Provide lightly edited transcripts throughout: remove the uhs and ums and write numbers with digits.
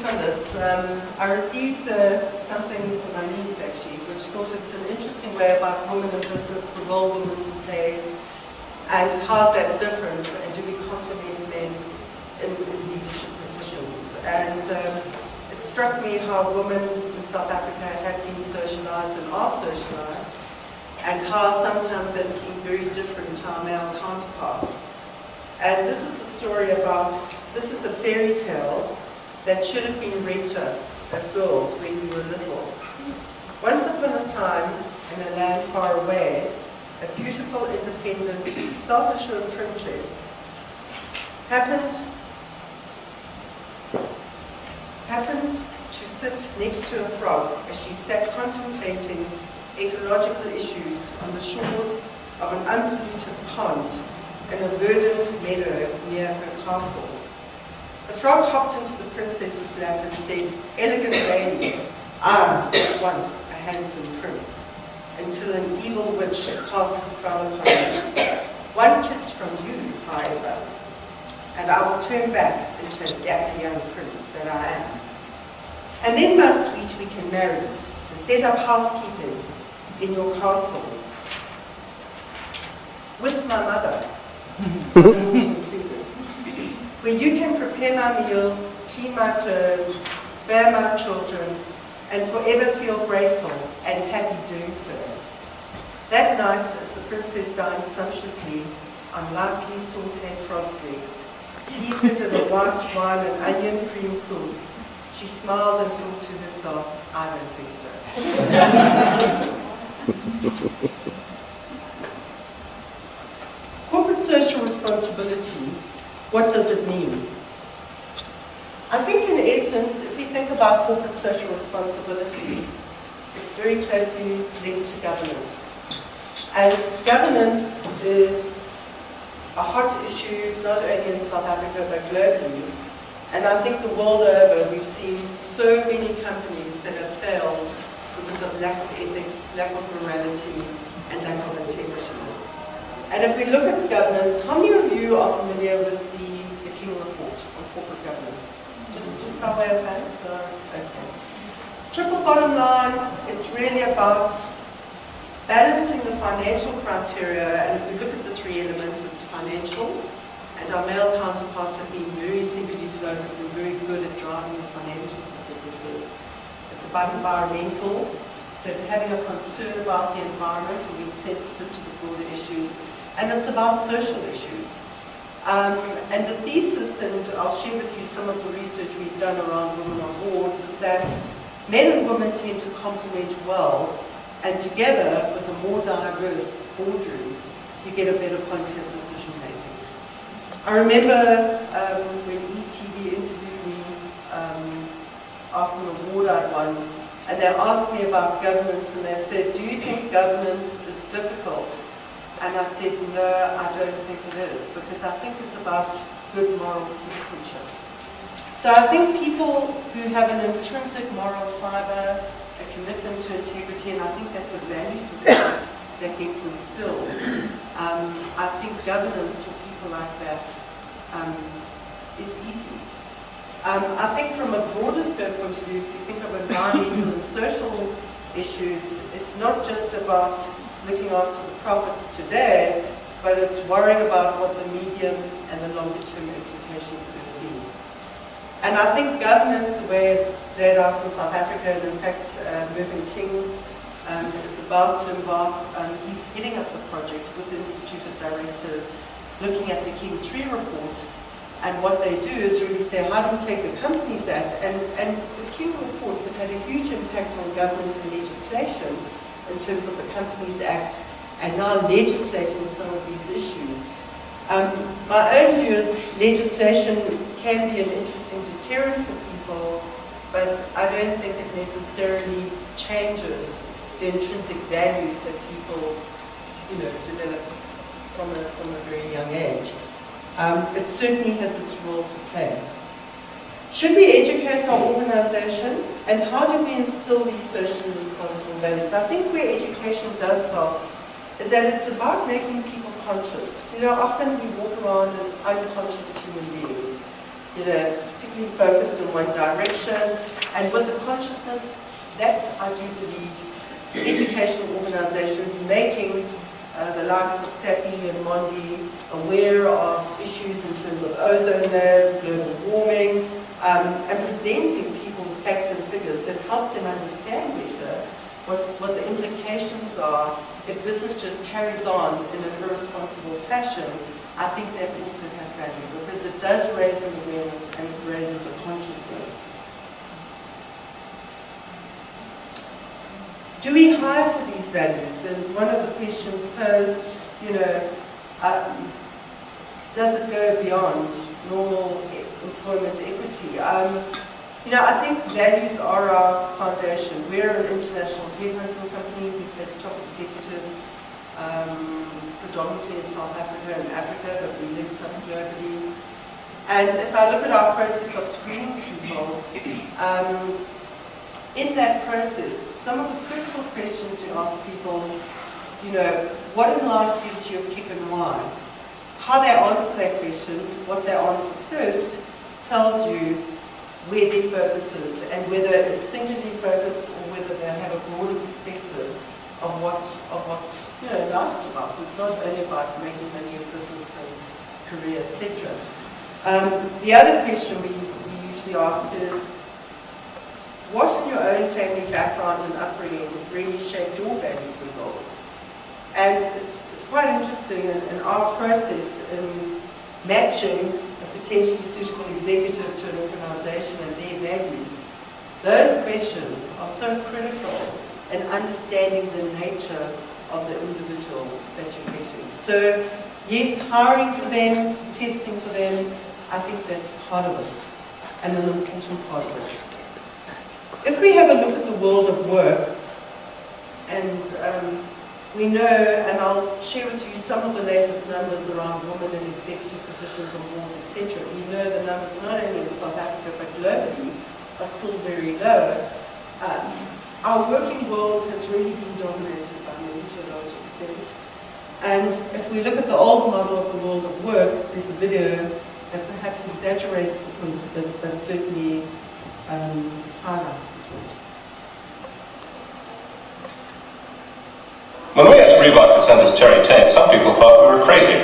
speak on this. I received something from my niece, actually, which thought it's an interesting way about women in business, the role women plays, and how's that different, and do we complement men in leadership positions. And it struck me how women in South Africa have been socialized and are socialized, and how sometimes that's been very different to our male counterparts. And this is a story about, this is a fairy tale that should have been read to us as girls when we were little. Once upon a time, in a land far away, a beautiful, independent, self-assured princess happened to sit next to a frog as she sat contemplating ecological issues on the shores of an unpolluted pond in a verdant meadow near her castle. The frog hopped into the princess's lap and said, "Elegant lady, I was once a handsome prince," until an evil witch cast a spell upon me. "One kiss from you, however, and I will turn back into a dapper young prince that I am. And then, my sweet, we can marry and set up housekeeping in your castle with my mother, included, where you can prepare my meals, clean my clothes, bear my children, and forever feel grateful and happy doing so." That night, as the princess dined sumptuously on lightly sauteed frog's legs, seasoned in a white wine and onion cream sauce, she smiled and thought to herself, "I don't think so." Corporate social responsibility, what does it mean? I think in essence, if we think about corporate social responsibility, it's very closely linked to governance. And governance is a hot issue not only in South Africa but globally. And I think the world over we've seen so many companies that have failed because of lack of ethics, lack of morality, and lack of integrity. And if we look at governance, how many of you are familiar with the King Report on corporate governance? Just by way of hands? Okay. Triple bottom line, it's really about balancing the financial criteria, and if we look at the three elements, it's financial, and our male counterparts have been very singularly focused and very good at driving the financials of businesses. It's about environmental, so having a concern about the environment and being sensitive to the broader issues, and it's about social issues. And the thesis, and I'll share with you some of the research we've done around women on boards, is that men and women tend to complement well, and together with a more diverse boardroom, you get a better quality of decision making. I remember when ETV interviewed me after an award I'd won, and they asked me about governance, and they said, "Do you think governance is difficult?" And I said, "No, I don't think it is, because I think it's about good moral citizenship." So I think people who have an intrinsic moral fiber, a commitment to integrity, and I think that's a value system that gets instilled. I think governance for people like that is easy. I think from a broader scope point of view, if you think of environmental and social issues, it's not just about looking after the profits today, but it's worrying about what the medium and the longer term implications are going to be. And I think governance, the way it's laid out in South Africa, and in fact, Mervyn King is about to embark, he's heading up the project with the Institute of Directors, looking at the King 3 report, and what they do is really say, how do we take the Companies Act, and the King reports have had a huge impact on government and legislation in terms of the Companies Act, and now legislating some of these issues. My own view is legislation can be an interesting deterrent for people, but I don't think it necessarily changes the intrinsic values that people, develop from a very young age. It certainly has its role to play. Should we educate our organization, and how do we instill these socially responsible values? I think where education does help is that it's about making people conscious. Often we walk around as unconscious human beings. particularly focused in one direction. And with the consciousness, that I do believe educational organizations making the likes of SAPI and Mondi aware of issues in terms of ozone layers, global warming, and presenting people with facts and figures that helps them understand better what the implications are if business just carries on in an irresponsible fashion. I think that also has value because it does raise an awareness and it raises a consciousness. Do we hire for these values? And one of the questions posed, does it go beyond normal employment equity? I think values are our foundation. We're an international headhunting company. We place top executives, predominantly in South Africa and Africa, but we linked up globally. And if I look at our process of screening people, in that process, some of the critical questions we ask people, what in life gives you a kick and why? How they answer that question, what they answer first, tells you where their focus is and whether it's singularly focused or whether they have a broader perspective of what life's about. It's not only about making money in business and career, etc. The other question we usually ask is, what in your own family background and upbringing really shaped your values and goals? And it's quite interesting in our process in matching a potentially suitable executive to an organization and their values. Those questions are so critical in understanding the nature of the individual that you're getting. So yes, hiring for them, testing for them, I think that's part of it, and an important part of it. If we have a look at the world of work, and we know, and I'll share with you some of the latest numbers around women in executive positions on boards, etc. We know the numbers not only in South Africa but globally are still very low. Our working world has really been dominated by men to a large extent. And if we look at the old model of the world of work, there's a video that perhaps exaggerates the point a bit, but certainly highlights the point. When we asked Reebok to send us Terry Tate, some people thought we were crazy.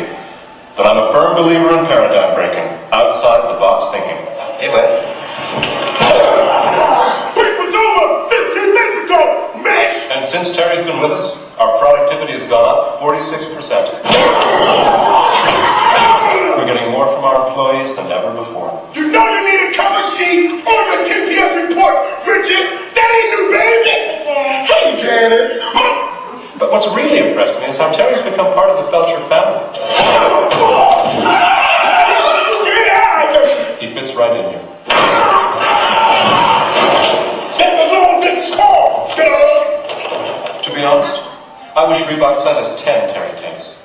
But I'm a firm believer in paradigm breaking, outside the box thinking. Anyway. It was over 15 minutes ago, Mitch! And since Terry's been with us, our productivity has gone up 46%. We're getting more from our employees than ever before. You know you need a cover sheet on the TPS reports, Richard! That ain't new, baby! Hey, Janice! But what's really impressed me is how Terry's become part of the Felcher family. He fits right in here. That's a little bit small, Doug! To be honest, I wish Reebok sent us 10 Terry Tates.